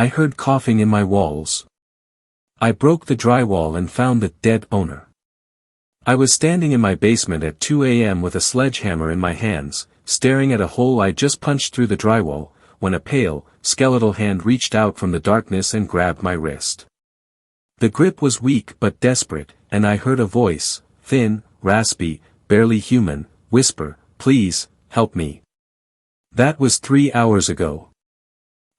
I heard coughing in my walls. I broke the drywall and found the dead owner. I was standing in my basement at 2 a.m. with a sledgehammer in my hands, staring at a hole I just punched through the drywall, when a pale, skeletal hand reached out from the darkness and grabbed my wrist. The grip was weak but desperate, and I heard a voice, thin, raspy, barely human, whisper, "Please, help me." That was 3 hours ago.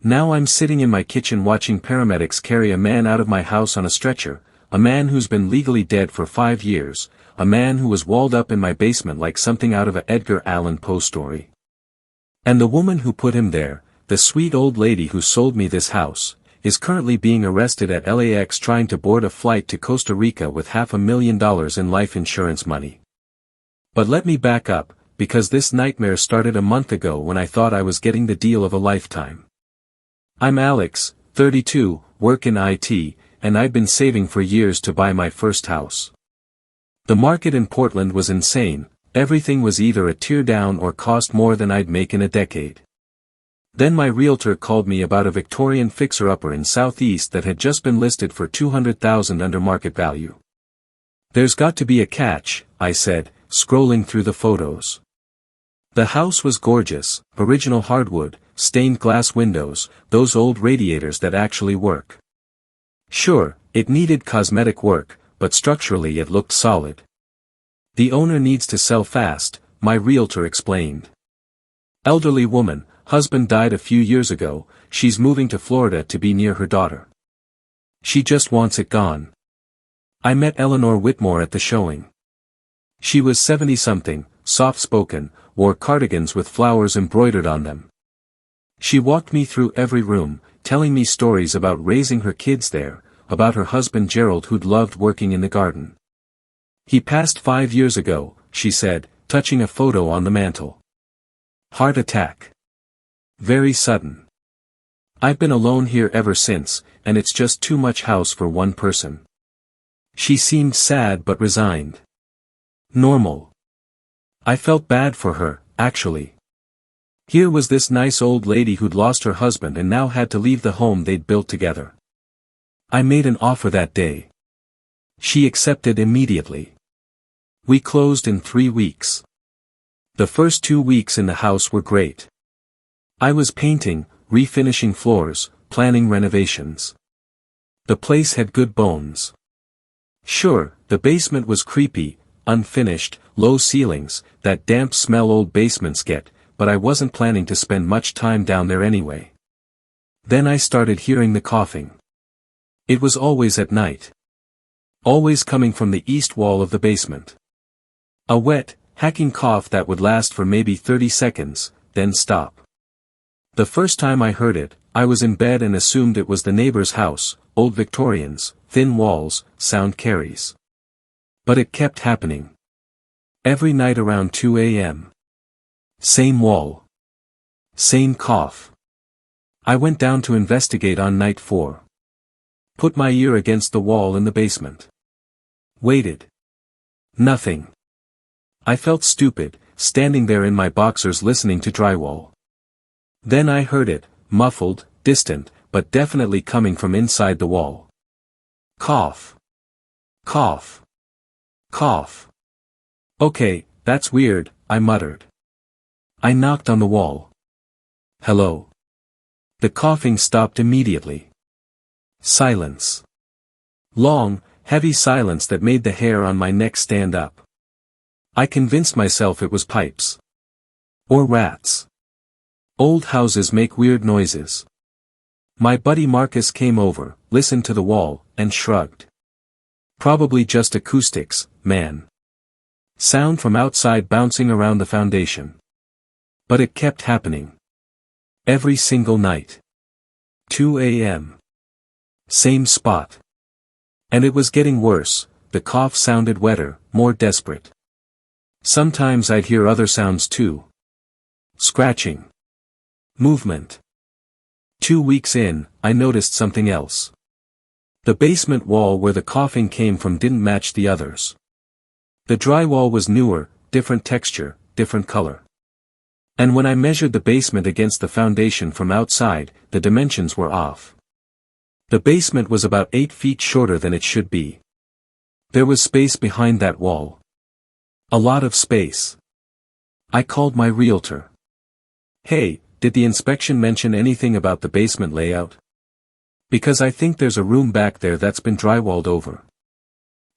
Now I'm sitting in my kitchen watching paramedics carry a man out of my house on a stretcher, a man who's been legally dead for 5 years, a man who was walled up in my basement like something out of a Edgar Allan Poe story. And the woman who put him there, the sweet old lady who sold me this house, is currently being arrested at LAX trying to board a flight to Costa Rica with $500,000 in life insurance money. But let me back up, because this nightmare started a month ago when I thought I was getting the deal of a lifetime. I'm Alex, 32, work in IT, and I've been saving for years to buy my first house. The market in Portland was insane, everything was either a teardown or cost more than I'd make in a decade. Then my realtor called me about a Victorian fixer-upper in Southeast that had just been listed for $200,000 under market value. There's got to be a catch, I said, scrolling through the photos. The house was gorgeous, original hardwood, stained glass windows, those old radiators that actually work. Sure, it needed cosmetic work, but structurally it looked solid. The owner needs to sell fast, my realtor explained. Elderly woman, husband died a few years ago, she's moving to Florida to be near her daughter. She just wants it gone. I met Eleanor Whitmore at the showing. She was 70-something, soft-spoken, wore cardigans with flowers embroidered on them. She walked me through every room, telling me stories about raising her kids there, about her husband Gerald who'd loved working in the garden. He passed 5 years ago, she said, touching a photo on the mantel. Heart attack. Very sudden. I've been alone here ever since, and it's just too much house for one person. She seemed sad but resigned. Normal. I felt bad for her, actually. Here was this nice old lady who'd lost her husband and now had to leave the home they'd built together. I made an offer that day. She accepted immediately. We closed in 3 weeks. The first 2 weeks in the house were great. I was painting, refinishing floors, planning renovations. The place had good bones. Sure, the basement was creepy, unfinished, low ceilings, that damp smell old basements get, but I wasn't planning to spend much time down there anyway. Then I started hearing the coughing. It was always at night. Always coming from the east wall of the basement. A wet, hacking cough that would last for maybe 30 seconds, then stop. The first time I heard it, I was in bed and assumed it was the neighbor's house, old Victorians, thin walls, sound carries. But it kept happening. Every night around 2 a.m. Same wall. Same cough. I went down to investigate on night 4. Put my ear against the wall in the basement. Waited. Nothing. I felt stupid, standing there in my boxers listening to Drywall. Then I heard it, muffled, distant, but definitely coming from inside the wall. Cough. Cough. Cough. Okay, that's weird, I muttered. I knocked on the wall. Hello. The coughing stopped immediately. Silence. Long, heavy silence that made the hair on my neck stand up. I convinced myself it was pipes. Or rats. Old houses make weird noises. My buddy Marcus came over, listened to the wall, and shrugged. Probably just acoustics, man. Sound from outside bouncing around the foundation. But it kept happening. Every single night. 2 a.m. Same spot. And it was getting worse, the cough sounded wetter, more desperate. Sometimes I'd hear other sounds too. Scratching. Movement. 2 weeks in, I noticed something else. The basement wall where the coughing came from didn't match the others. The drywall was newer, different texture, different color. And when I measured the basement against the foundation from outside, the dimensions were off. The basement was about 8 feet shorter than it should be. There was space behind that wall. A lot of space. I called my realtor. Hey, did the inspection mention anything about the basement layout? Because I think there's a room back there that's been drywalled over.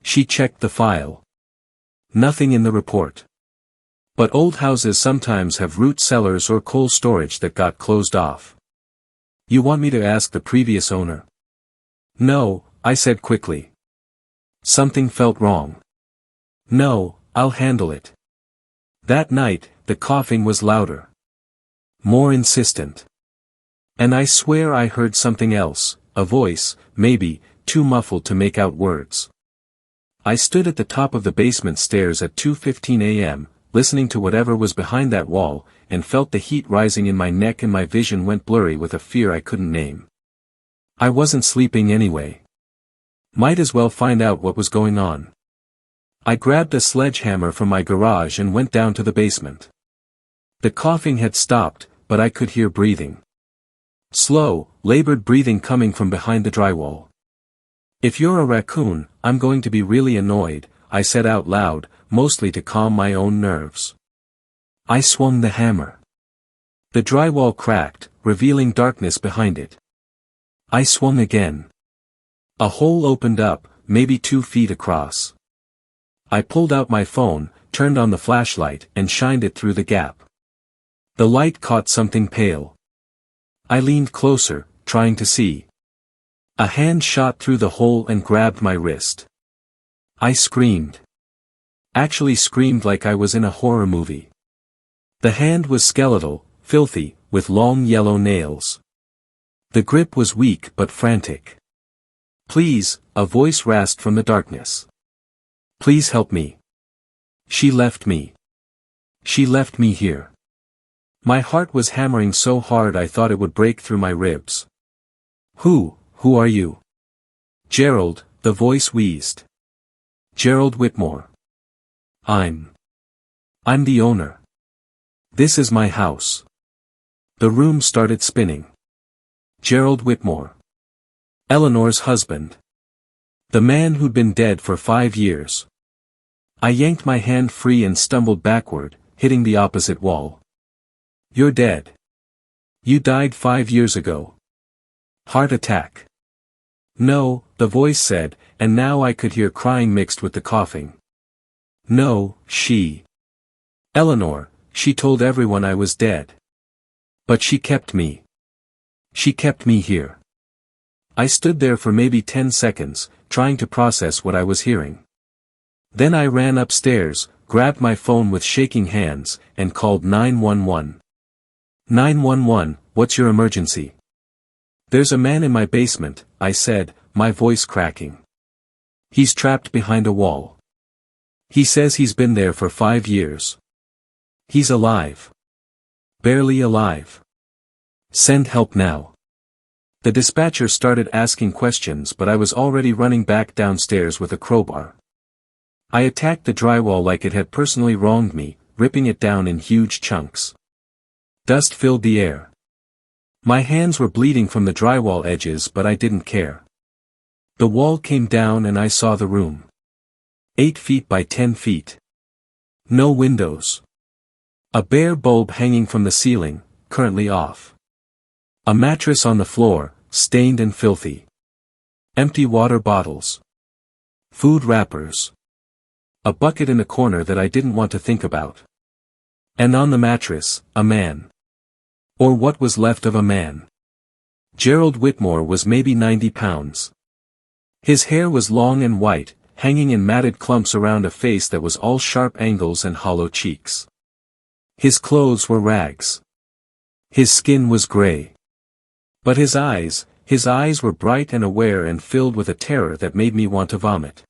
She checked the file. Nothing in the report. But old houses sometimes have root cellars or coal storage that got closed off. You want me to ask the previous owner? No, I said quickly. Something felt wrong. No, I'll handle it. That night, the coughing was louder. More insistent. And I swear I heard something else, a voice, maybe, too muffled to make out words. I stood at the top of the basement stairs at 2:15 a.m., listening to whatever was behind that wall, and felt the heat rising in my neck and my vision went blurry with a fear I couldn't name. I wasn't sleeping anyway. Might as well find out what was going on. I grabbed a sledgehammer from my garage and went down to the basement. The coughing had stopped, but I could hear breathing. Slow, labored breathing coming from behind the drywall. If you're a raccoon, I'm going to be really annoyed, I said out loud, mostly to calm my own nerves. I swung the hammer. The drywall cracked, revealing darkness behind it. I swung again. A hole opened up, maybe 2 feet across. I pulled out my phone, turned on the flashlight, and shined it through the gap. The light caught something pale. I leaned closer, trying to see. A hand shot through the hole and grabbed my wrist. I screamed. Actually screamed like I was in a horror movie. The hand was skeletal, filthy, with long yellow nails. The grip was weak but frantic. Please, a voice rasped from the darkness. Please help me. She left me. She left me here. My heart was hammering so hard I thought it would break through my ribs. Who are you? Gerald, the voice wheezed. Gerald Whitmore. I'm the owner. This is my house. The room started spinning. Gerald Whitmore. Eleanor's husband. The man who'd been dead for 5 years. I yanked my hand free and stumbled backward, hitting the opposite wall. You're dead. You died 5 years ago. Heart attack. No, the voice said, and now I could hear crying mixed with the coughing. No, Eleanor, she told everyone I was dead. But she kept me. She kept me here. I stood there for maybe 10 seconds, trying to process what I was hearing. Then I ran upstairs, grabbed my phone with shaking hands, and called 911. 911, what's your emergency? There's a man in my basement, I said, my voice cracking. He's trapped behind a wall. He says he's been there for 5 years. He's alive. Barely alive. Send help now. The dispatcher started asking questions but I was already running back downstairs with a crowbar. I attacked the drywall like it had personally wronged me, ripping it down in huge chunks. Dust filled the air. My hands were bleeding from the drywall edges but I didn't care. The wall came down and I saw the room. 8 feet by 10 feet. No windows. A bare bulb hanging from the ceiling, currently off. A mattress on the floor, stained and filthy. Empty water bottles. Food wrappers. A bucket in a corner that I didn't want to think about. And on the mattress, a man. Or what was left of a man. Gerald Whitmore was maybe 90 pounds. His hair was long and white, hanging in matted clumps around a face that was all sharp angles and hollow cheeks. His clothes were rags. His skin was gray. But his eyes were bright and aware and filled with a terror that made me want to vomit.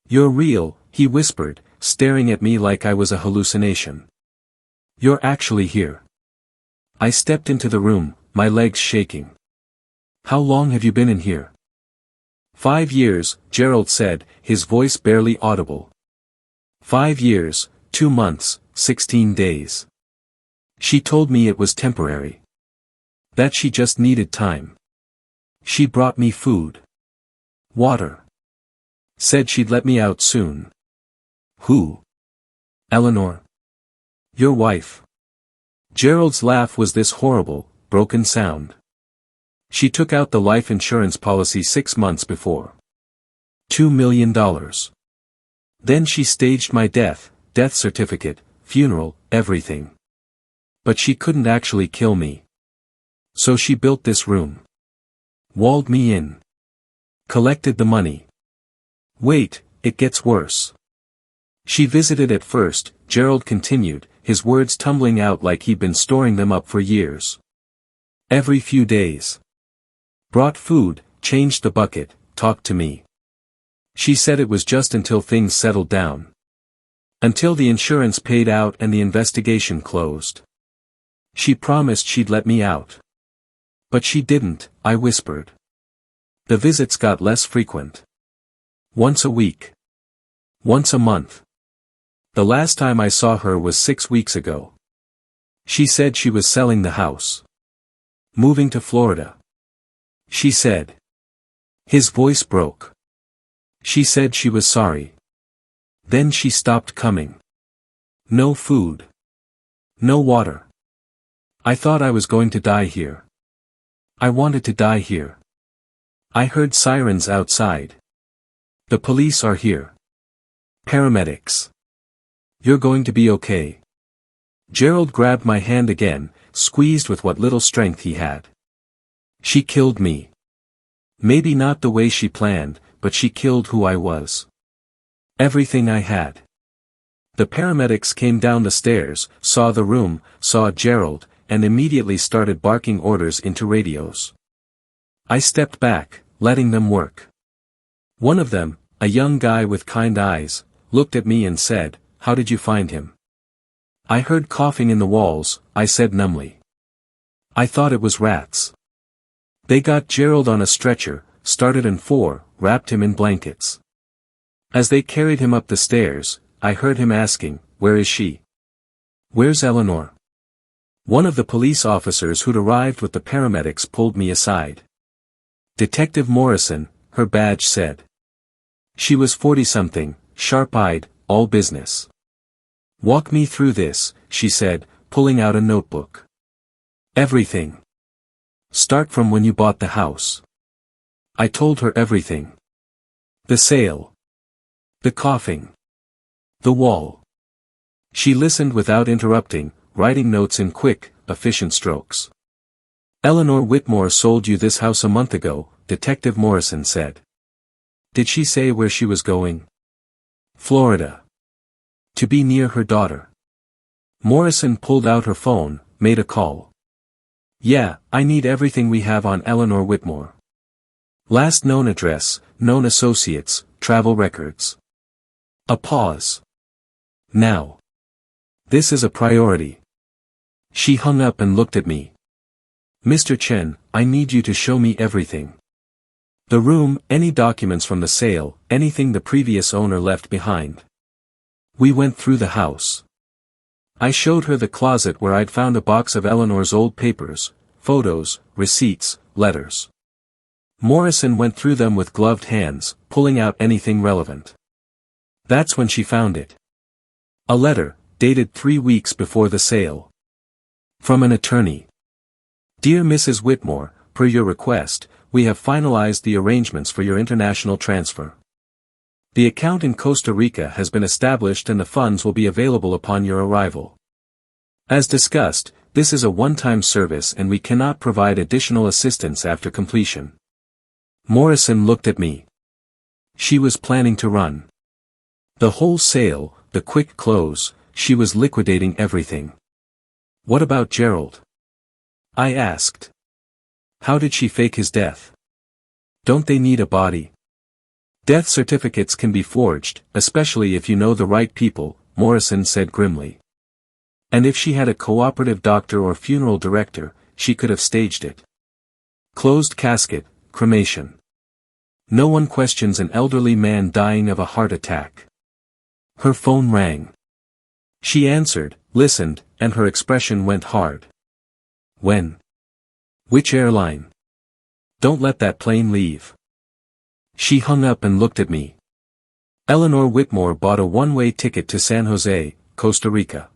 You're real, he whispered, staring at me like I was a hallucination. You're actually here. I stepped into the room, my legs shaking. How long have you been in here? 5 years, Gerald said, his voice barely audible. 5 years, 2 months, 16 days. She told me it was temporary. That she just needed time. She brought me food. Water. Said she'd let me out soon. Who? Eleanor. Your wife. Gerald's laugh was this horrible, broken sound. She took out the life insurance policy 6 months before. $2 million. Then she staged my death certificate, funeral, everything. But she couldn't actually kill me. So she built this room. Walled me in. Collected the money. Wait, it gets worse. She visited at first, Gerald continued, his words tumbling out like he'd been storing them up for years. Every few days. Brought food, changed the bucket, talked to me. She said it was just until things settled down. Until the insurance paid out and the investigation closed. She promised she'd let me out. But she didn't, I whispered. The visits got less frequent. Once a week. Once a month. The last time I saw her was 6 weeks ago. She said she was selling the house. Moving to Florida. She said. His voice broke. She said she was sorry. Then she stopped coming. No food. No water. I thought I was going to die here. I wanted to die here. I heard sirens outside. The police are here. Paramedics. You're going to be okay. Gerald grabbed my hand again, squeezed with what little strength he had. She killed me. Maybe not the way she planned, but she killed who I was. Everything I had. The paramedics came down the stairs, saw the room, saw Gerald, and immediately started barking orders into radios. I stepped back, letting them work. One of them, a young guy with kind eyes, looked at me and said, "How did you find him?" I heard coughing in the walls, I said numbly. I thought it was rats. They got Gerald on a stretcher, started in 4, wrapped him in blankets. As they carried him up the stairs, I heard him asking, "Where is she? Where's Eleanor?" One of the police officers who'd arrived with the paramedics pulled me aside. Detective Morrison, her badge said. She was 40-something, sharp-eyed, all business. "Walk me through this," she said, pulling out a notebook. "Everything. Start from when you bought the house." I told her everything. The sale. The coughing. The wall. She listened without interrupting, writing notes in quick, efficient strokes. "Eleanor Whitmore sold you this house a month ago," Detective Morrison said. "Did she say where she was going?" "Florida. To be near her daughter." Morrison pulled out her phone, made a call. "Yeah, I need everything we have on Eleanor Whitmore. Last known address, known associates, travel records." A pause. "Now. This is a priority." She hung up and looked at me. "Mr. Chen, I need you to show me everything. The room, any documents from the sale, anything the previous owner left behind." We went through the house. I showed her the closet where I'd found a box of Eleanor's old papers, photos, receipts, letters. Morrison went through them with gloved hands, pulling out anything relevant. That's when she found it. A letter, dated 3 weeks before the sale. From an attorney. "Dear Mrs. Whitmore, per your request, we have finalized the arrangements for your international transfer. The account in Costa Rica has been established and the funds will be available upon your arrival. As discussed, this is a one-time service and we cannot provide additional assistance after completion." Morrison looked at me. She was planning to run. The whole sale, the quick close, she was liquidating everything. "What about Gerald?" I asked. "How did she fake his death? Don't they need a body?" "Death certificates can be forged, especially if you know the right people," Morrison said grimly. "And if she had a cooperative doctor or funeral director, she could have staged it. Closed casket, cremation. No one questions an elderly man dying of a heart attack." Her phone rang. She answered, listened, and her expression went hard. "When? Which airline?" Don't let that plane leave. She hung up and looked at me. Eleanor Whitmore bought a one-way ticket to San Jose, Costa Rica.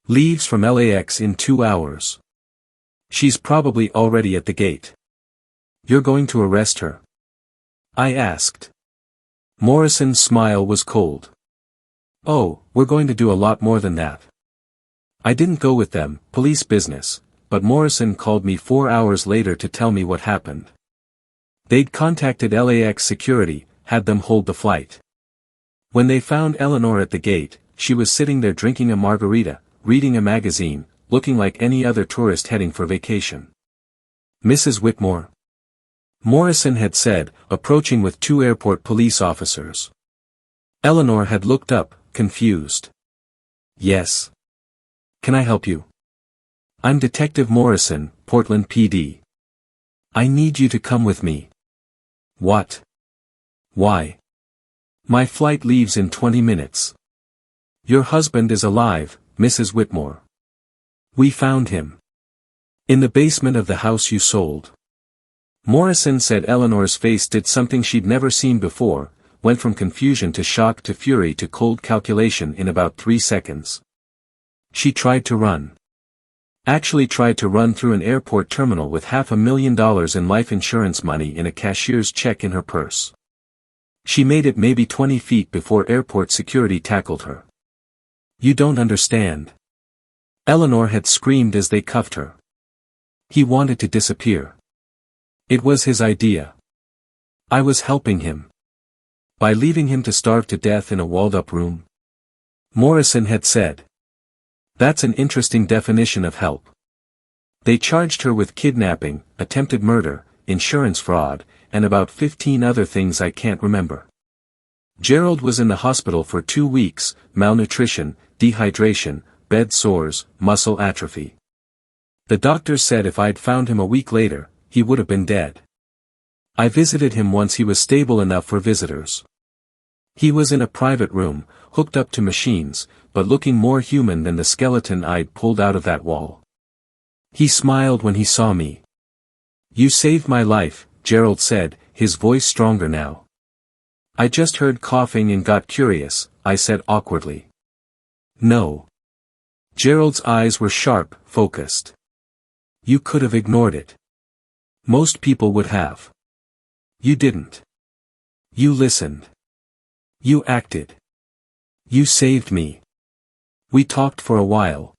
Leaves from LAX in 2 hours. She's probably already at the gate. You're going to arrest her? I asked. Morrison's smile was cold. Oh, we're going to do a lot more than that. I didn't go with them, police business, but Morrison called me 4 hours later to tell me what happened. They'd contacted LAX security, had them hold the flight. When they found Eleanor at the gate, she was sitting there drinking a margarita, reading a magazine, looking like any other tourist heading for vacation. Mrs. Whitmore? Morrison had said, approaching with 2 airport police officers. Eleanor had looked up, confused. Yes. Can I help you? I'm Detective Morrison, Portland PD. I need you to come with me. What? Why? My flight leaves in 20 minutes. Your husband is alive, Mrs. Whitmore. We found him. In the basement of the house you sold. Morrison said Eleanor's face did something she'd never seen before, went from confusion to shock to fury to cold calculation in about 3 seconds. She tried to run. Actually tried to run through an airport terminal with $500,000 in life insurance money in a cashier's check in her purse. She made it maybe 20 feet before airport security tackled her. You don't understand. Eleanor had screamed as they cuffed her. He wanted to disappear. It was his idea. I was helping him. By leaving him to starve to death in a walled-up room. Morrison had said. That's an interesting definition of help. They charged her with kidnapping, attempted murder, insurance fraud, and about 15 other things I can't remember. Gerald was in the hospital for 2 weeks, malnutrition, dehydration, bed sores, muscle atrophy. The doctors said if I'd found him a week later, he would have been dead. I visited him once he was stable enough for visitors. He was in a private room, hooked up to machines, but looking more human than the skeleton I'd pulled out of that wall. He smiled when he saw me. You saved my life, Gerald said, his voice stronger now. I just heard coughing and got curious, I said awkwardly. No. Gerald's eyes were sharp, focused. You could have ignored it. Most people would have. You didn't. You listened. You acted. You saved me. We talked for a while.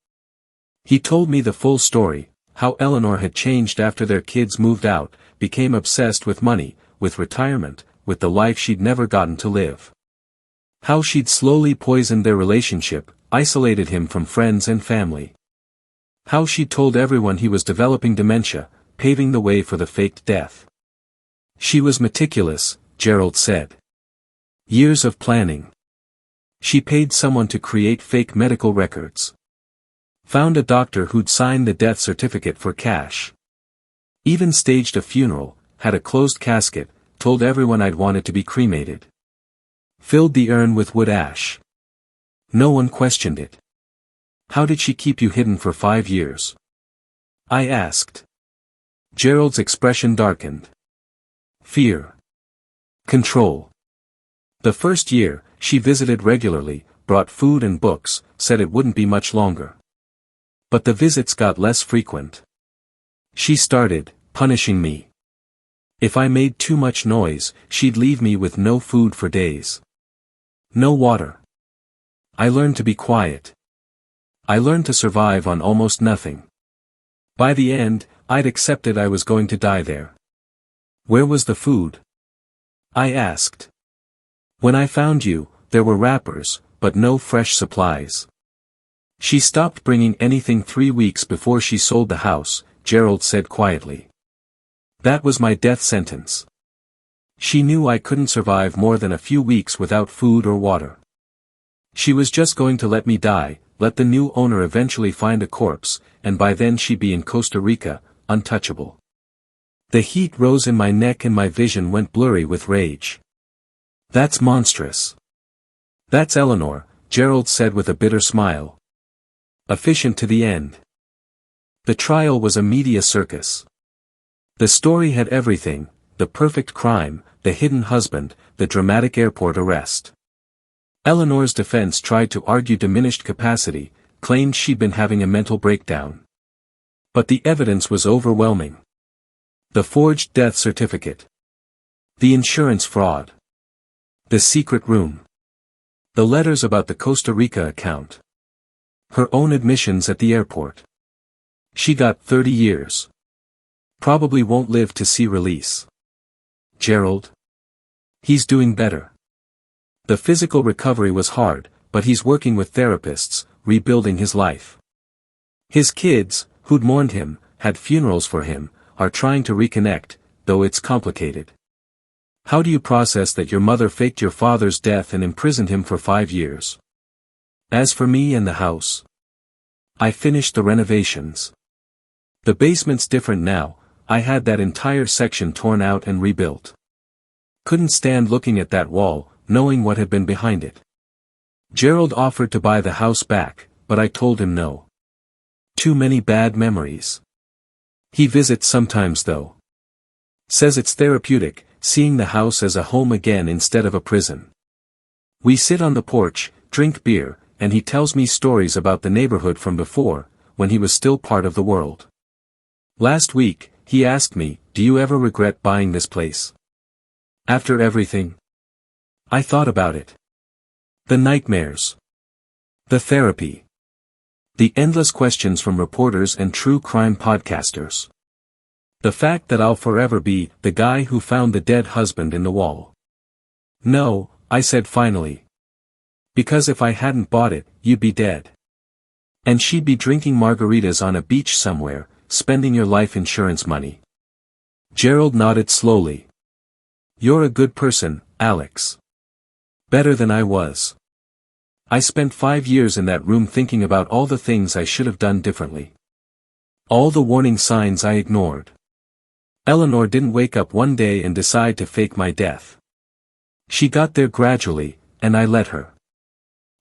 He told me the full story, how Eleanor had changed after their kids moved out, became obsessed with money, with retirement, with the life she'd never gotten to live. How she'd slowly poisoned their relationship, isolated him from friends and family. How she'd told everyone he was developing dementia, paving the way for the faked death. She was meticulous, Gerald said. Years of planning. She paid someone to create fake medical records. Found a doctor who'd sign the death certificate for cash. Even staged a funeral, had a closed casket, told everyone I'd wanted to be cremated. Filled the urn with wood ash. No one questioned it. How did she keep you hidden for 5 years? I asked. Gerald's expression darkened. Fear. Control. The first year, she visited regularly, brought food and books, said it wouldn't be much longer. But the visits got less frequent. She started punishing me. If I made too much noise, she'd leave me with no food for days. No water. I learned to be quiet. I learned to survive on almost nothing. By the end, I'd accepted I was going to die there. Where was the food? I asked. When I found you, there were wrappers, but no fresh supplies. She stopped bringing anything 3 weeks before she sold the house, Gerald said quietly. That was my death sentence. She knew I couldn't survive more than a few weeks without food or water. She was just going to let me die, let the new owner eventually find a corpse, and by then she'd be in Costa Rica, untouchable. The heat rose in my neck and my vision went blurry with rage. That's monstrous. That's Eleanor, Gerald said with a bitter smile. Efficient to the end. The trial was a media circus. The story had everything: the perfect crime, the hidden husband, the dramatic airport arrest. Eleanor's defense tried to argue diminished capacity, claimed she'd been having a mental breakdown. But the evidence was overwhelming. The forged death certificate. The insurance fraud. The secret room. The letters about the Costa Rica account. Her own admissions at the airport. She got 30 years. Probably won't live to see release. Gerald? He's doing better. The physical recovery was hard, but he's working with therapists, rebuilding his life. His kids, who'd mourned him, had funerals for him, are trying to reconnect, though it's complicated. How do you process that your mother faked your father's death and imprisoned him for 5 years? As for me and the house, I finished the renovations. The basement's different now. I had that entire section torn out and rebuilt. Couldn't stand looking at that wall, knowing what had been behind it. Gerald offered to buy the house back, but I told him no. Too many bad memories. He visits sometimes though. Says it's therapeutic, seeing the house as a home again instead of a prison. We sit on the porch, drink beer, and he tells me stories about the neighborhood from before, when he was still part of the world. Last week, he asked me, "Do you ever regret buying this place?" After everything? I thought about it. The nightmares. The therapy. The endless questions from reporters and true crime podcasters. The fact that I'll forever be the guy who found the dead husband in the wall. No, I said finally. Because if I hadn't bought it, you'd be dead. And she'd be drinking margaritas on a beach somewhere, spending your life insurance money. Gerald nodded slowly. You're a good person, Alex. Better than I was. I spent 5 years in that room thinking about all the things I should have done differently. All the warning signs I ignored. Eleanor didn't wake up one day and decide to fake my death. She got there gradually, and I let her.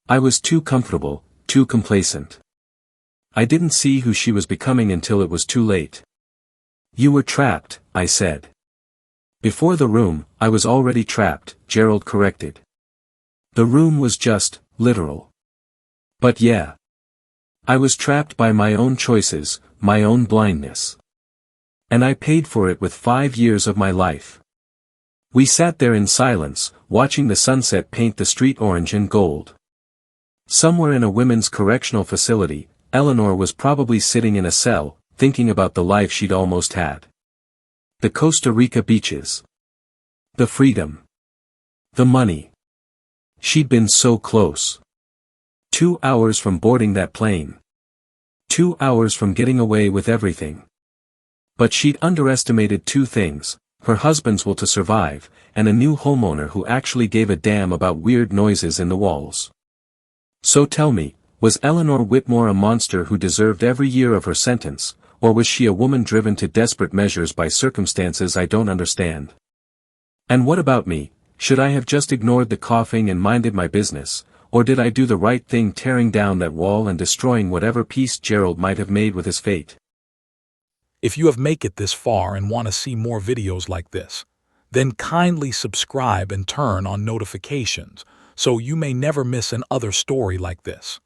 I was too comfortable, too complacent. I didn't see who she was becoming until it was too late. You were trapped, I said. Before the room, I was already trapped, Gerald corrected. The room was just, literal. But yeah. I was trapped by my own choices, my own blindness. And I paid for it with 5 years of my life. We sat there in silence, watching the sunset paint the street orange and gold. Somewhere in a women's correctional facility, Eleanor was probably sitting in a cell, thinking about the life she'd almost had. The Costa Rica beaches. The freedom. The money. She'd been so close. 2 hours from boarding that plane. 2 hours from getting away with everything. But she'd underestimated 2 things, her husband's will to survive, and a new homeowner who actually gave a damn about weird noises in the walls. So tell me, was Eleanor Whitmore a monster who deserved every year of her sentence, or was she a woman driven to desperate measures by circumstances I don't understand? And what about me? Should I have just ignored the coughing and minded my business, or did I do the right thing tearing down that wall and destroying whatever peace Gerald might have made with his fate? If you have made it this far and want to see more videos like this, then kindly subscribe and turn on notifications so you may never miss another story like this.